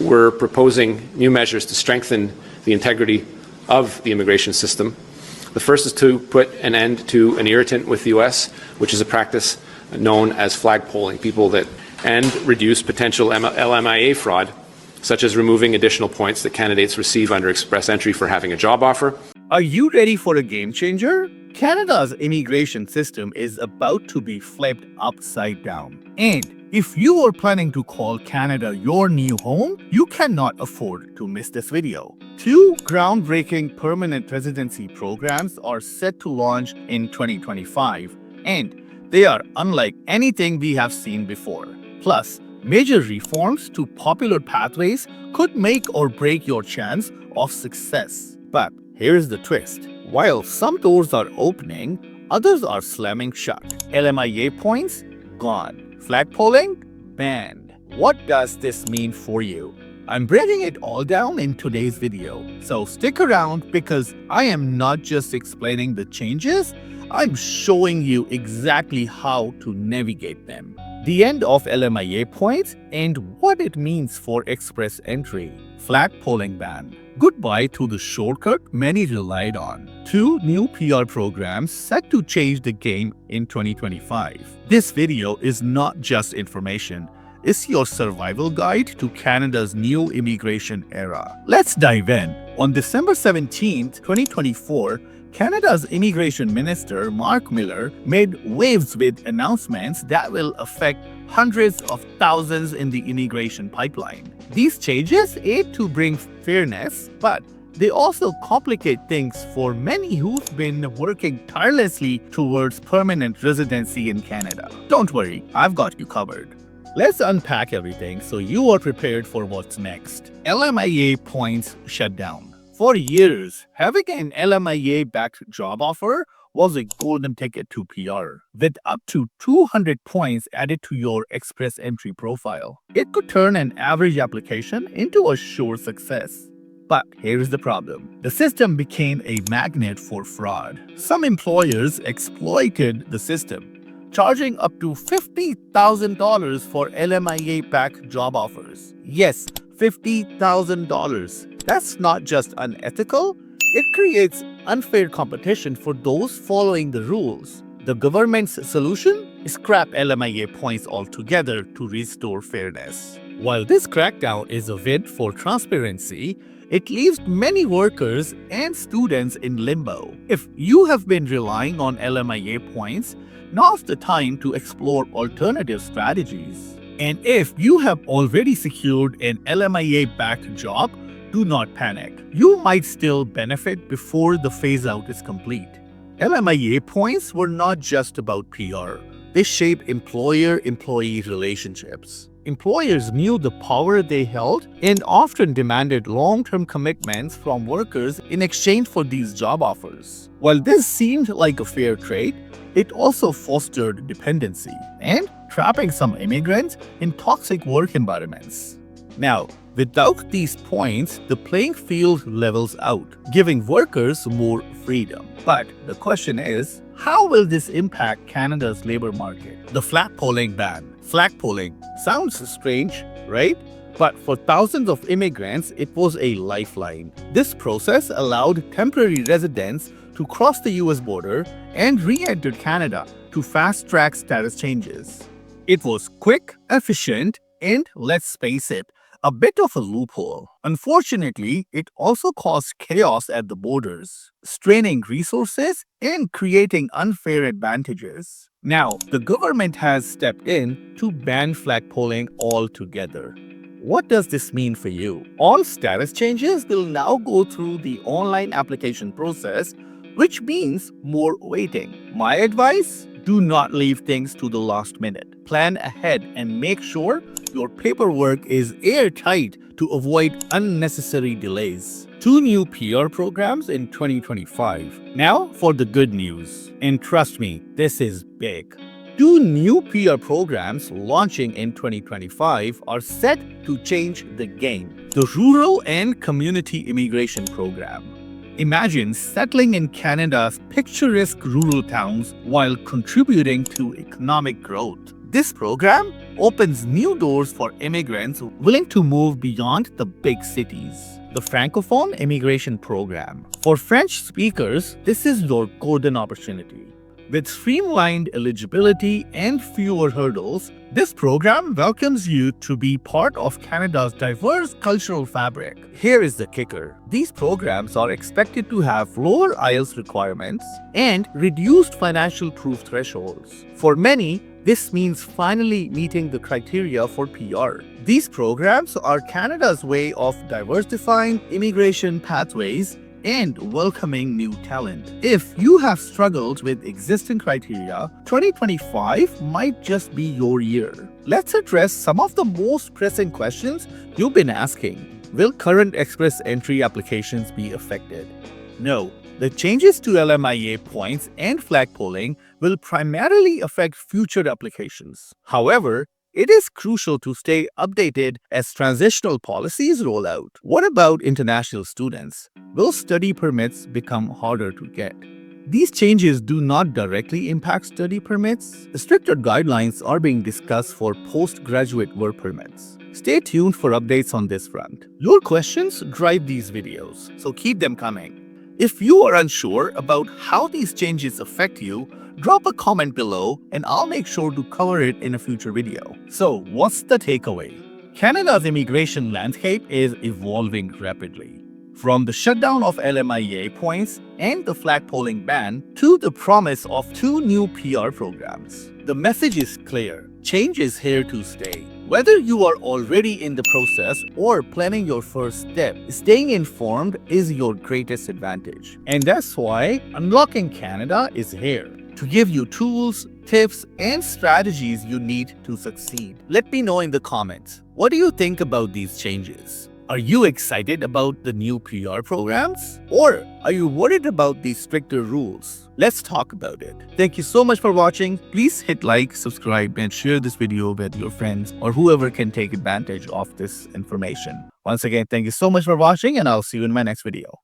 We're proposing new measures to strengthen the integrity of the immigration system. The first is to put an end to an irritant with the U.S., which is a practice known as flagpolling, and reduce potential LMIA fraud, such as removing additional points that candidates receive under express entry for having a job offer. Are you ready for a game changer? Canada's immigration system is about to be flipped upside down. And if you are planning to call Canada your new home, you cannot afford to miss this video. Two groundbreaking permanent residency programs are set to launch in 2025, and they are unlike anything we have seen before. Plus, major reforms to popular pathways could make or break your chance of success. But here's the twist. While some doors are opening, others are slamming shut. LMIA points? Gone. Flagpolling? Banned. What does this mean for you? I'm breaking it all down in today's video, so stick around because I am not just explaining the changes, I'm showing you exactly how to navigate them. The end of LMIA points and what it means for express entry. Flagpolling ban. Goodbye to the shortcut many relied on. Two new PR programs set to change the game in 2025. This video is not just information. It's your survival guide to Canada's new immigration era. Let's dive in. On December 17, 2024, Canada's Immigration Minister Mark Miller made waves with announcements that will affect hundreds of thousands in the immigration pipeline. These changes aid to bring fairness, but they also complicate things for many who've been working tirelessly towards permanent residency in Canada. Don't worry, I've got you covered. Let's unpack everything so you are prepared for what's next. LMIA points shut down. For years, having an LMIA-backed job offer was a golden ticket to PR. With up to 200 points added to your express entry profile, it could turn an average application into a sure success. But here's the problem. The system became a magnet for fraud. Some employers exploited the system, charging up to $50,000 for LMIA-backed job offers. Yes, $50,000. That's not just unethical, it creates unfair competition for those following the rules. The government's solution is scrap LMIA points altogether to restore fairness. While this crackdown is a win for transparency, it leaves many workers and students in limbo. If you have been relying on LMIA points, now's the time to explore alternative strategies. And if you have already secured an LMIA-backed job, do not panic. You might still benefit before the phase-out is complete. LMIA points were not just about PR. They shape employer-employee relationships. Employers knew the power they held and often demanded long-term commitments from workers in exchange for these job offers. While this seemed like a fair trade, it also fostered dependency and trapping some immigrants in toxic work environments. Now, without these points, the playing field levels out, giving workers more freedom. But the question is, how will this impact Canada's labor market? The flagpolling ban. Flagpolling sounds strange, right? But for thousands of immigrants, it was a lifeline. This process allowed temporary residents to cross the US border and re-enter Canada to fast-track status changes. It was quick, efficient, and let's face it, a bit of a loophole. Unfortunately, it also caused chaos at the borders, straining resources and creating unfair advantages. Now, the government has stepped in to ban flagpolling altogether. What does this mean for you? All status changes will now go through the online application process, which means more waiting. My advice? Do not leave things to the last minute. Plan ahead and make sure your paperwork is airtight to avoid unnecessary delays. 2 new PR programs in 2025. Now for the good news. And trust me, this is big. 2 new PR programs launching in 2025 are set to change the game. The Rural and Community Immigration Program. Imagine settling in Canada's picturesque rural towns while contributing to economic growth. This program opens new doors for immigrants willing to move beyond the big cities. The Francophone Immigration Program. For French speakers, this is your golden opportunity. With streamlined eligibility and fewer hurdles, this program welcomes you to be part of Canada's diverse cultural fabric. Here is the kicker. These programs are expected to have lower IELTS requirements and reduced financial proof thresholds. For many, this means finally meeting the criteria for PR. These programs are Canada's way of diversifying immigration pathways and welcoming new talent. If you have struggled with existing criteria, 2025 might just be your year. Let's address some of the most pressing questions you've been asking. Will current express entry applications be affected? No. The changes to LMIA points and flagpolling will primarily affect future applications. However, it is crucial to stay updated as transitional policies roll out. What about international students? Will study permits become harder to get? These changes do not directly impact study permits. Stricter guidelines are being discussed for postgraduate work permits. Stay tuned for updates on this front. Your questions drive these videos, so keep them coming. If you are unsure about how these changes affect you, drop a comment below and I'll make sure to cover it in a future video. So, what's the takeaway? Canada's immigration landscape is evolving rapidly. From the shutdown of LMIA points and the flagpolling ban to the promise of 2 new PR programs. The message is clear. Change is here to stay. Whether you are already in the process or planning your first step, staying informed is your greatest advantage. And that's why Unlocking Canada is here to give you tools, tips, and strategies you need to succeed. Let me know in the comments, what do you think about these changes? Are you excited about the new PR programs? Or are you worried about these stricter rules? Let's talk about it. Thank you so much for watching. Please hit like, subscribe, and share this video with your friends or whoever can take advantage of this information. Once again, thank you so much for watching, and I'll see you in my next video.